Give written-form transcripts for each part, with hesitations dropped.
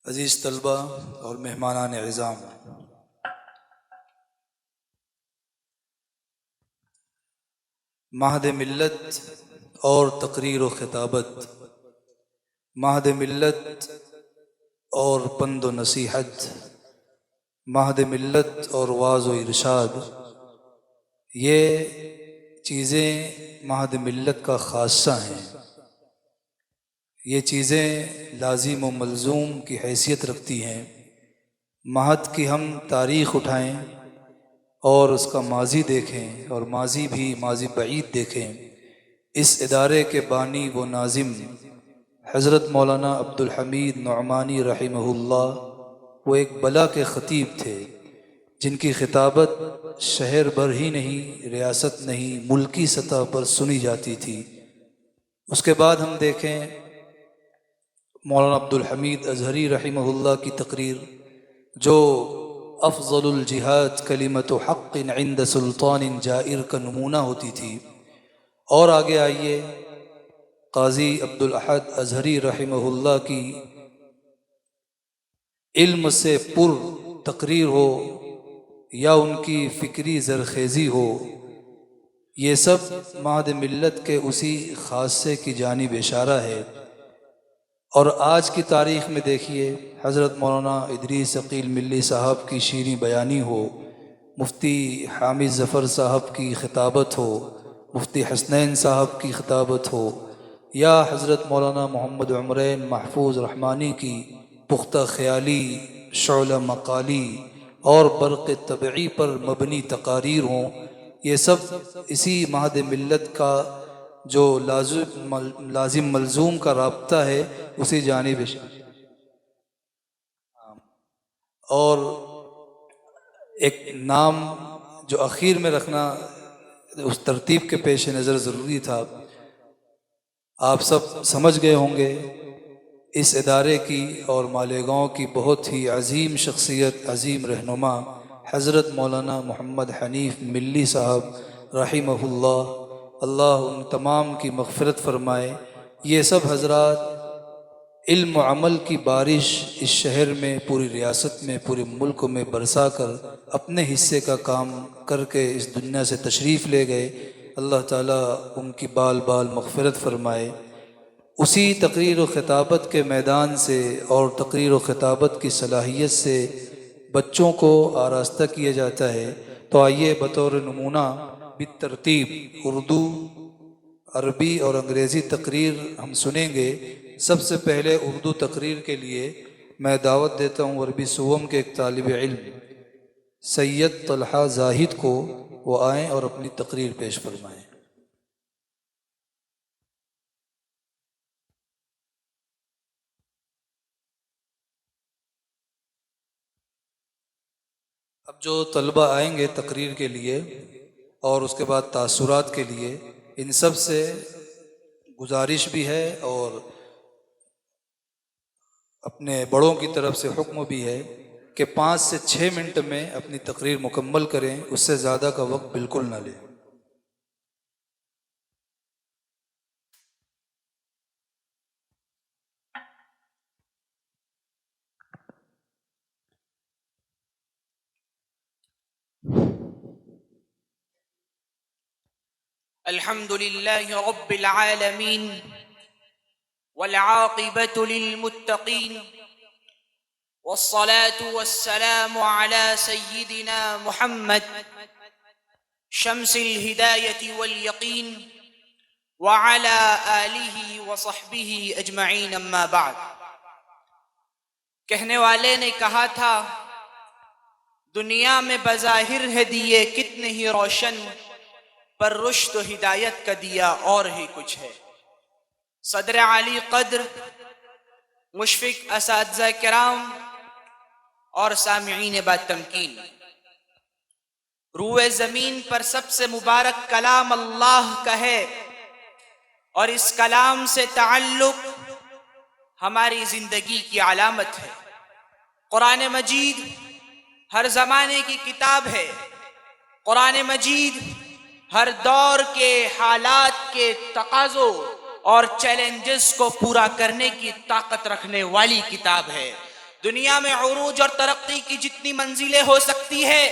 عزیز طلبہ اور مہمانان اعظام، مہد ملت اور تقریر و خطابت، مہد ملت اور پند و نصیحت، مہد ملت اور واعظ و ارشاد، یہ چیزیں مہد ملت کا خاصہ ہیں۔ یہ چیزیں لازم و ملزوم کی حیثیت رکھتی ہیں۔ مہد کی ہم تاریخ اٹھائیں اور اس کا ماضی دیکھیں، اور ماضی بھی ماضی بعید دیکھیں۔ اس ادارے کے بانی و ناظم حضرت مولانا عبدالحمید نعمانی رحمہ اللہ، وہ ایک بلا کے خطیب تھے جن کی خطابت شہر بھر ہی نہیں، ریاست نہیں، ملکی سطح پر سنی جاتی تھی۔ اس کے بعد ہم دیکھیں مولانا عبدالحمید اظہری رحمہ اللہ کی تقریر، جو افضل الجہاد کلمت حق عند سلطان جائر کا نمونہ ہوتی تھی۔ اور آگے آئیے قاضی عبدالاحد اظہری رحمہ اللہ کی علم سے پر تقریر ہو یا ان کی فکری زرخیزی ہو، یہ سب مہد ملت کے اسی خاصے کی جانب اشارہ ہے۔ اور آج کی تاریخ میں دیکھیے، حضرت مولانا ادریس عقیل ملی صاحب کی شیریں بیانی ہو، مفتی حامد ظفر صاحب کی خطابت ہو، مفتی حسنین صاحب کی خطابت ہو، یا حضرت مولانا محمد عمرین محفوظ رحمانی کی پختہ خیالی، شعلہ مقالی اور برق طبعی پر مبنی تقاریر ہوں، یہ سب اسی مہد ملت کا جو لازم ملزوم کا رابطہ ہے اسی جانب۔ اور ایک نام جو اخیر میں رکھنا اس ترتیب کے پیش نظر ضروری تھا، آپ سب سمجھ گئے ہوں گے اس ادارے کی اور مالیگاؤں کی بہت ہی عظیم شخصیت، عظیم رہنما حضرت مولانا محمد حنیف ملی صاحب رحمہ اللہ، اللہ ان تمام کی مغفرت فرمائے۔ یہ سب حضرات علم و عمل کی بارش اس شہر میں، پوری ریاست میں، پورے ملک میں برسا کر اپنے حصے کا کام کر کے اس دنیا سے تشریف لے گئے۔ اللہ تعالیٰ ان کی بال بال مغفرت فرمائے۔ اسی تقریر و خطابت کے میدان سے اور تقریر و خطابت کی صلاحیت سے بچوں کو آراستہ کیا جاتا ہے۔ تو آئیے بطور نمونہ بالترتیب اردو، عربی اور انگریزی تقریر ہم سنیں گے۔ سب سے پہلے اردو تقریر کے لیے میں دعوت دیتا ہوں عربی سوم کے ایک طالب علم سید طلحہ زاہد کو، وہ آئیں اور اپنی تقریر پیش فرمائیں۔ اب جو طلبہ آئیں گے تقریر کے لیے اور اس کے بعد تاثرات کے لیے، ان سب سے گزارش بھی ہے اور اپنے بڑوں کی طرف سے حکم بھی ہے کہ 5 سے 6 منٹ میں اپنی تقریر مکمل کریں، اس سے زیادہ کا وقت بالکل نہ لیں۔ الحمد لله رب العالمين والعاقبة للمتقين والصلاة والسلام على سيدنا محمد شمس الهداية واليقين وعلى آله وصحبه أجمعين اما بعد۔ کہنے والے نے کہا تھا دنیا میں بظاہر ہے دیے کتنے ہی روشن، پر رشد و ہدایت کا دیا اور ہی کچھ ہے۔ صدر عالی قدر، مشفق اساتذہ کرام اور سامعین با تمکین، روئے زمین پر سب سے مبارک کلام اللہ کا ہے، اور اس کلام سے تعلق ہماری زندگی کی علامت ہے۔ قرآن مجید ہر زمانے کی کتاب ہے۔ قرآن مجید ہر دور کے حالات کے تقاضوں اور چیلنجز کو پورا کرنے کی طاقت رکھنے والی کتاب ہے۔ دنیا میں عروج اور ترقی کی جتنی منزلیں ہو سکتی ہے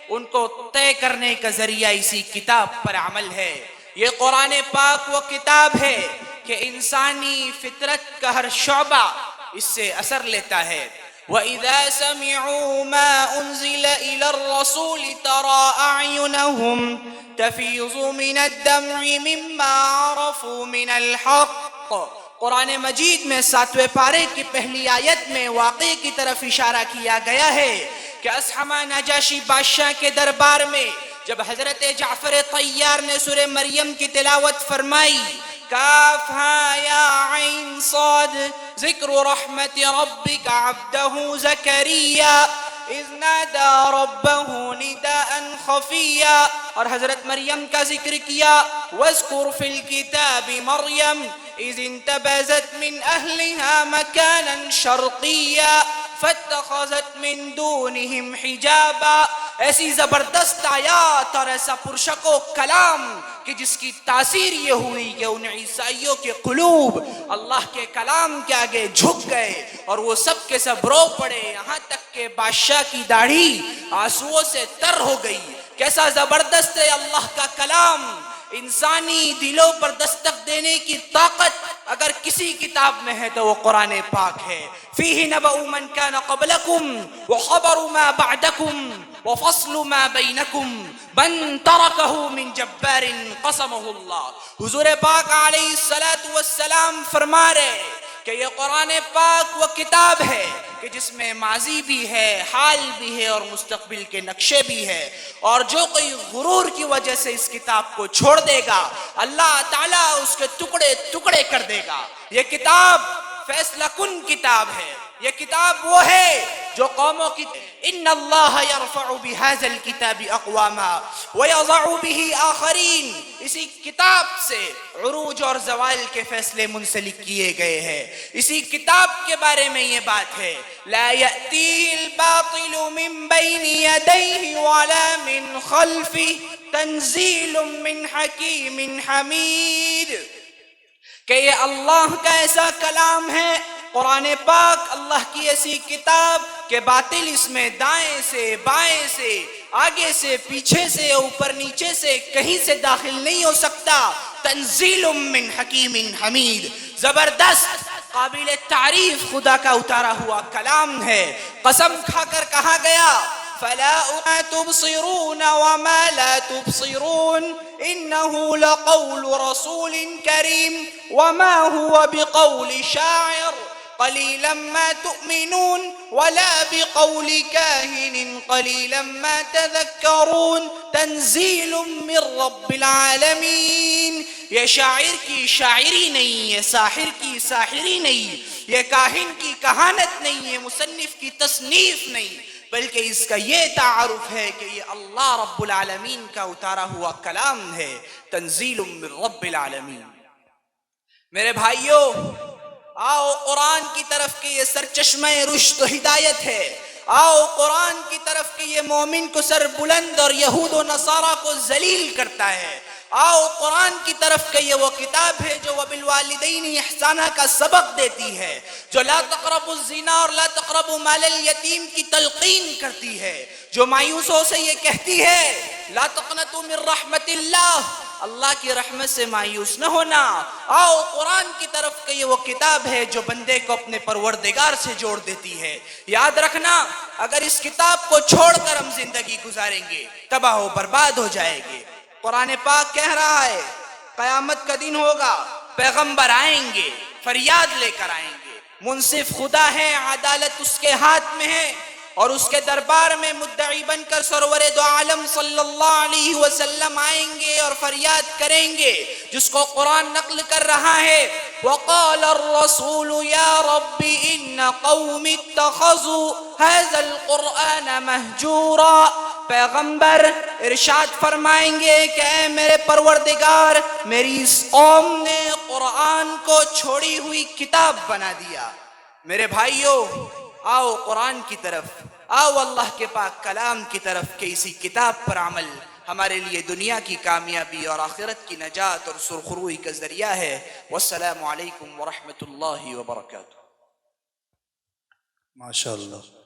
ان کو طے کرنے کا ذریعہ اسی کتاب پر عمل ہے. یہ قرآن پاک وہ کتاب ہے کہ انسانی فطرت کا ہر شعبہ اس سے اثر لیتا ہے. وَإِذَا سَمِعُوا مَا أُنزِلَ إِلَى الرَّسُولِ تَرَىٰ أَعْيُنَهُمْ تَفِيضُ مِنَ الدَّمْعِ مِمَّا عَرَفُوا مِنَ الْحَقِّ. قرآن مجید میں 7ویں پارے کی پہلی آیت میں واقعے کی طرف اشارہ کیا گیا ہے کہ اصحمہ نجاشی بادشاہ کے دربار میں جب حضرت جعفر طیار نے سورہ مریم کی تلاوت فرمائی، کاف ہاں یا عین صاد ذکر رحمت ربک عبدہ زکریا اذ نادى ربه نداء خفيا، اور حضرت مریم کا ذکر کیا، واذکر فی الکتاب مریم اذ انتبذت من اہلها مکانا شرقیا فاتخذت من دونهم حجابا. ایسی زبردست آیات اور ایسا پرشک و کلام کہ جس کی تاثیر یہ ہوئی کہ ان عیسائیوں کے قلوب اللہ کے کلام کے آگے جھک گئے اور وہ سب کے سب رو پڑے، یہاں تک کہ بادشاہ کی داڑھی آنسوؤں سے تر ہو گئی. کیسا زبردست ہے اللہ کا کلام! انسانی دلوں پر دستک دینے کی طاقت اگر کسی کتاب میں ہے تو وہ قرآن پاک ہے. فیہ نبأ من کان قبلکم وخبر ما بعدکم وفصل ما بینکم من ترکہ من جبار قسمہ اللہ. حضور پاک علیہ السلام فرما رہے کہ یہ قرآن پاک وہ کتاب ہے کہ جس میں ماضی بھی ہے، حال بھی ہے اور مستقبل کے نقشے بھی ہے، اور جو کوئی غرور کی وجہ سے اس کتاب کو چھوڑ دے گا اللہ تعالیٰ اس کے ٹکڑے ٹکڑے کر دے گا. یہ کتاب فیصلہ کن کتاب ہے. یہ کتاب وہ ہے جو قوموں کی ان اللہ یرفع بہذا الکتاب اقواما ویضع بہ آخرین. اسی کتاب سے عروج اور زوال کے فیصلے منسلک کیے گئے ہیں. اسی کتاب کے بارے میں یہ بات ہے، لا یأتیہ الباطل من بین یدیہ ولا من خلفہ تنزیل من حکیم حمید. کہ یہ اللہ کا ایسا کلام ہے، قرآن پاک اللہ کی ایسی کتاب کہ باطل اس میں دائیں سے بائیں سے آگے سے پیچھے سے اوپر نیچے سے کہیں سے داخل نہیں ہو سکتا. تنزیل من حکیم حمید، زبردست قابل تعریف خدا کا اتارا ہوا کلام ہے. قسم کھا کر کہا گیا فلا ما تبصرون وما لا تبصرون انه لقول رسول کریم وما هو بقول شاعر قلیلا ما تؤمنون ولا بقول کاہن قلیلا ما تذکرون تنزیل من رب العالمین. یہ شاعر کی شاعری نہیں، یہ ساحر کی ساحری نہیں، یہ کاہن کی کہانت نہیں، یہ مصنف کی تصنیف نہیں، بلکہ اس کا یہ تعارف ہے کہ یہ اللہ رب العالمین کا اتارا ہوا کلام ہے. تنزیل من رب العالمین. میرے بھائیوں، آؤ قرآن کی طرف کہ یہ سرچشمہ رشد و ہدایت ہے. آؤ قرآن کی طرف کہ یہ مومن کو سر بلند اور یہود و نصارہ کو ذلیل کرتا ہے. آؤ قرآن کی طرف کہ یہ وہ کتاب ہے جو وبالوالدین احسانہ کا سبق دیتی ہے، جو لا تقربوا الزنا اور لا تقربوا مال الیتیم کی تلقین کرتی ہے، جو مایوسوں سے یہ کہتی ہے لا تقنطوا من رحمت اللہ، اللہ کی رحمت سے مایوس نہ ہونا. آؤ قرآن کی طرف کہ یہ وہ کتاب ہے جو بندے کو اپنے پروردگار سے جوڑ دیتی ہے. یاد رکھنا، اگر اس کتاب کو چھوڑ کر ہم زندگی گزاریں گے تباہ و برباد ہو جائے گے. قرآن پاک کہہ رہا ہے قیامت کا دن ہوگا، پیغمبر آئیں گے، فریاد لے کر آئیں گے، منصف خدا ہے، عدالت اس کے ہاتھ میں ہے، اور اس کے دربار میں مدعی بن کر سرور دو عالم صلی اللہ علیہ وسلم آئیں گے اور فریاد کریں گے، جس کو قرآن نقل کر رہا ہے وقال الرسول یا رب ان قوم اتخذوا هذا القرآن مہجورا. پیغمبر ارشاد فرمائیں گے کہ اے میرے پروردگار، میری اس قوم نے قرآن کو چھوڑی ہوئی کتاب بنا دیا. میرے بھائیوں، آؤ قرآن کی طرف، آؤ اللہ کے پاک کلام کی طرف کہ اسی کتاب پر عمل ہمارے لیے دنیا کی کامیابی اور آخرت کی نجات اور سرخروئی کا ذریعہ ہے. والسلام علیکم ورحمۃ اللہ وبرکاتہ. ماشاء اللہ.